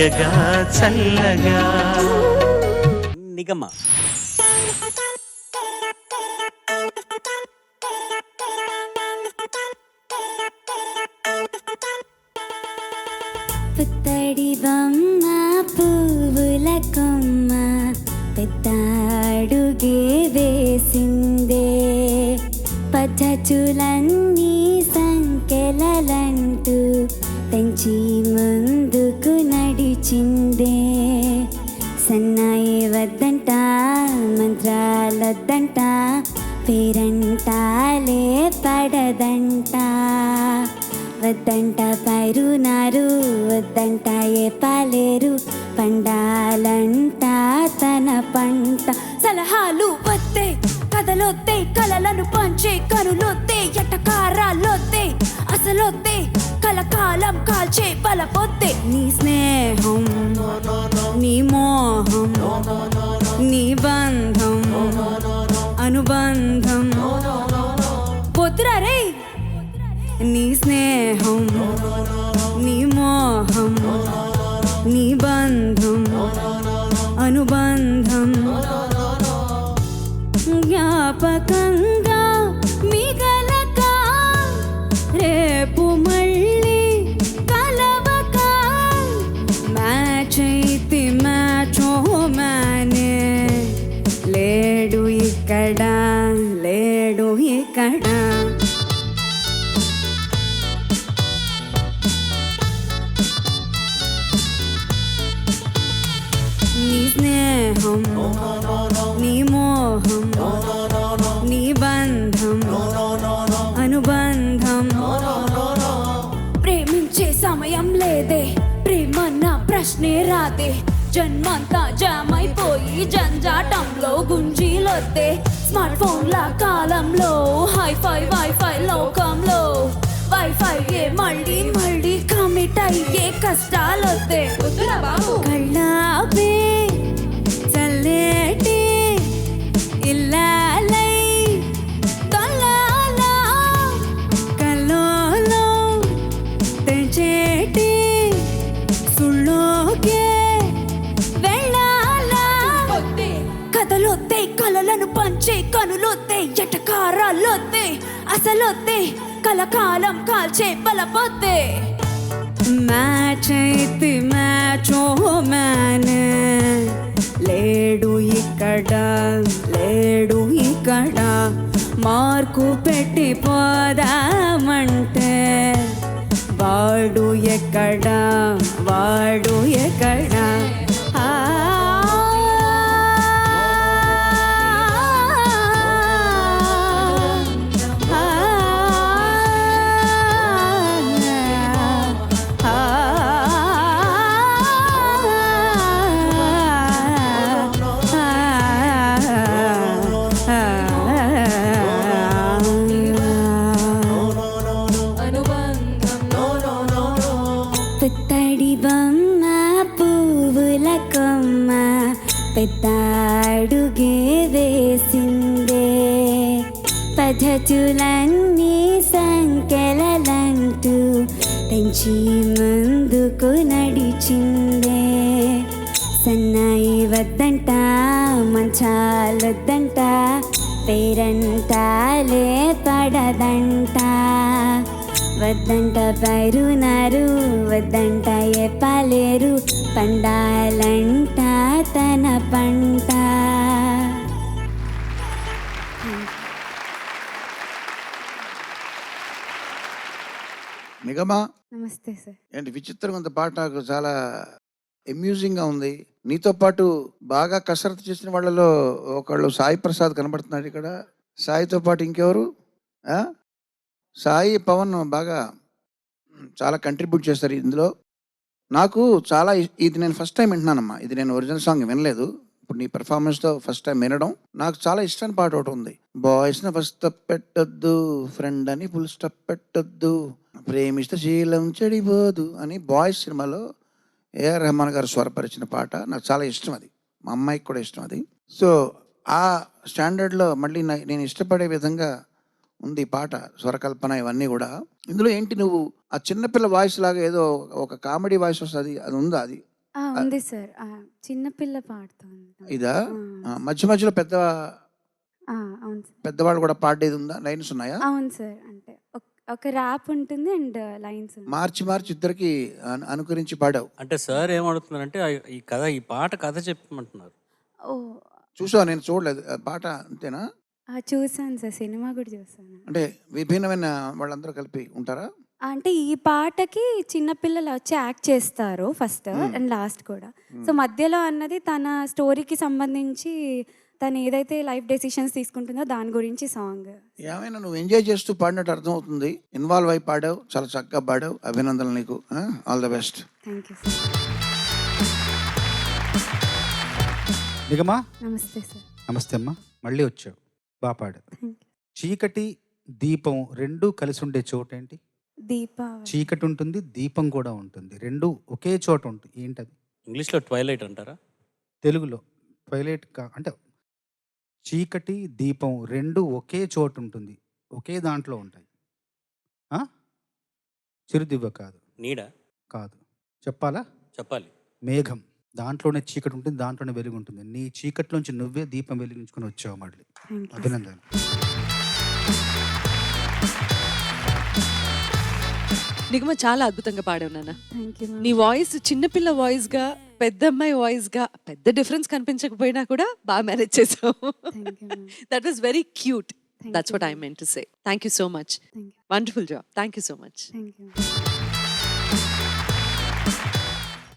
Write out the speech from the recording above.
హాయగా చల్లగా. నిగమ పుత్తడి బొమ్మ పువ్వుల కొమ్మ పెద్దాడుగే వేసిందే పచ్చచులన్నీ సంకెలలంటూ పెంచి ముందుకు నడిచిందే సన్నాయి వద్దంట మంత్రాలొద్దంట పేరంటాలే పడదంట వద్దంట పైరునారు వద్దంట ఏ పాలేరు పండాలంట తన పంట సలహాలు వద్దే కథలొద్దే కలలను పంచే కనులొద్దే ఎట్టకారాలొద్దే అసలొద్దే కలకాలం కాల్చే బలపొద్దే నీ స్నేహం నీ మోహం నీ బంధం అనుబంధం పొద్దురా రే నీ స్నేహం నీ మోహం నీ బంధం అనుబంధం జ్ఞాపకంగా మిగలక రేపు మళ్ళీ కలవక మ్యాచ్ అయితే మ్యాచ్ మ్యానే లేడు ఇక్కడ లేడు ఇక్కడ నీ స్నేహం నీ మోహం నీ బంధం అనుబంధం ప్రేమించే సమయం లేదే ప్రేమన్న ప్రశ్నే రాదే జన్మంతా జామ్ అయిపోయి జంజాటంలో గుంజీలొద్దే స్మార్ట్ ఫోన్ల కాలంలో హైఫై వైఫై లోకంలో వైఫై ఏ మళ్ళీ మళ్ళీ కమిట్ అయ్యే కష్టాలొద్దే కళ్ళాపే చల్లేటి ఇల్లాలై తొల్లాల కల్లోలో తెంచేటి సుళ్ళోకే వెళ్ళాలా కథలొద్దే కలలను పంచే కనులొద్దే ఎటకారాలొద్దే అసలొద్దే కలకాలం కాల్చే బలపొద్దే మ్యాచ్ అయితే మ్యాచ్ మ్యానే లేడు ఇక్కడ లేడు ఇక్కడ మార్కు పెట్టి పోదామంటే వాడు ఎక్కడ వాడు ఎక్కడ పుత్తడి బొమ్మ పువ్వుల కొమ్మ పెద్దాడుగే వేసిందే పద్ధతులన్నీ సంకెలలంటూ పెంచి ముందుకు నడిచిందే సన్నాయి వద్దంట మంచాలొద్దంట పేరంటాలే పడదంట వద్దంట పైరునారు వద్దంట ఏ పాలేరు పండాలంట తన పంట. నిగమా నమస్తే సార్. ఏంటి విచిత్రంగా ఉంది పాట, నాకు చాలా అమ్యూజింగ్ గా ఉంది. నీతో పాటు బాగా కసరత్తు చేసిన వాళ్ళలో ఒకళ్ళు సాయి ప్రసాద్ కనబడుతున్నాడు ఇక్కడ. సాయితో పాటు ఇంకెవరు? సాయి పవన్ బాగా చాలా కంట్రిబ్యూట్ చేస్తారు ఇందులో. నాకు చాలా ఇది నేను ఫస్ట్ టైం వింటున్నానమ్మా. ఇది నేను ఒరిజినల్ సాంగ్ వినలేదు. ఇప్పుడు నీ పెర్ఫార్మెన్స్తో ఫస్ట్ టైం వినడం. నాకు చాలా ఇష్టమైన పాట ఒకటి ఉంది. బాయ్స్ని ఫస్ట్ స్టెప్ పెట్టొద్దు, ఫ్రెండ్ అని ఫుల్ స్టెప్ పెట్టొద్దు, ప్రేమిస్తే శీలం చెడిపోదు అని బాయ్స్ సినిమాలో ఏఆర్ రెహమాన్ గారు స్వరపరిచిన పాట. నాకు చాలా ఇష్టం అది. మా అమ్మాయికి కూడా ఇష్టం అది. సో ఆ స్టాండర్డ్లో మళ్ళీ నేను ఇష్టపడే విధంగా ఉంది పాట, స్వరకల్పన ఇవన్నీ కూడా. ఇందులో ఏంటి, నువ్వు ఆ చిన్నపిల్ల వాయిస్ లాగా ఏదో ఒక కామెడీ వాయిస్ వస్తుంది, అది ఉందా? అది ఉంది సార్. చిన్నపిల్ల పాడుతుంది. ఇదా? మధ్య మధ్యలో అవును సార్. పెద్దవాళ్ళు కూడా పాడేది ఉందా? లైన్స్ ఉన్నాయా? అవును సార్. అంటే ఒక ర్యాప్ ఉంటుంది అండ్ లైన్స్. మార్చి ఇద్దరికి అనుకరించి పాడావు. అంటే సార్ ఏమడుతున్నారంటే ఈ పాట కథ చెప్పమంటున్నారు. ఓ చూసావు? నేను చూడలేదు. పాట అంతేనా? చూసాను సార్. సినిమా కూడా చూసాను. అంటే విభిన్నమైన వాళ్ళందరూ కలిపి ఉంటారా? అంటే ఈ పాటకి చిన్నపిల్లలు వచ్చి యాక్ట్ చేస్తారు ఫస్ట్ అండ్ లాస్ట్ కూడా. సో మధ్యలో అన్నది తన స్టోరీకి సంబంధించి తను ఏదైతే లైఫ్ డెసిషన్స్ తీసుకుంటుందో దాని గురించి సాంగ్. ఏమైనా నువ్వు ఎంజాయ్ చేస్తూ పాడినట్టు అర్థం అవుతుంది. ఇన్వాల్వ్ అయి పాడావు, చాలా చక్కగా పాడావు. అభినందనలు నీకు. All the best. Thank you sir. Nigama, నమస్తే సార్. నమస్తే అమ్మా, మళ్ళీ వచ్చావు. బాగా పాడు. Thank you. చీకటి దీపం రెండూ కలిసి ఉండే చోటు ఏంటి? దీపావళి. చీకటి ఉంటుంది, దీపం కూడా ఉంటుంది, రెండు ఒకే చోట ఉంటుంది. ఏంటది? ఇంగ్లీష్లో ట్వైలైట్ అంటారా? తెలుగులో ట్వైలైట్ అంటే చీకటి దీపం రెండు ఒకే చోటు ఉంటుంది, ఒకే దాంట్లో ఉంటాయి. చిరుదివ్వ కాదు. నీడ కాదు. చెప్పాలా? చెప్పాలి. మేఘం. దాంట్లోనే చీకటి ఉంటుంది, దాంట్లోనే వెలుగు ఉంటుంది. నీ చీకటిలోంచి నువ్వే దీపం వెలిగించుకొని వచ్చావు మళ్ళీ. Thank you. అభినందన. నిగమ చాలా అద్భుతంగా పాడావు నాన్న. Thank you. నీ వాయిస్ చిన్నపిల్ల వాయిస్ గా పెద్ద అమ్మాయి వాయిస్ గా పెద్ద డిఫరెన్స్ కనిపించకపోయినా కూడా బాగా మేనేజ్ చేసావు. Thank you. That was very cute. Thank that's you. What I meant to say. Thank you so much. Thank you. Wonderful job. Thank you so much. Thank you.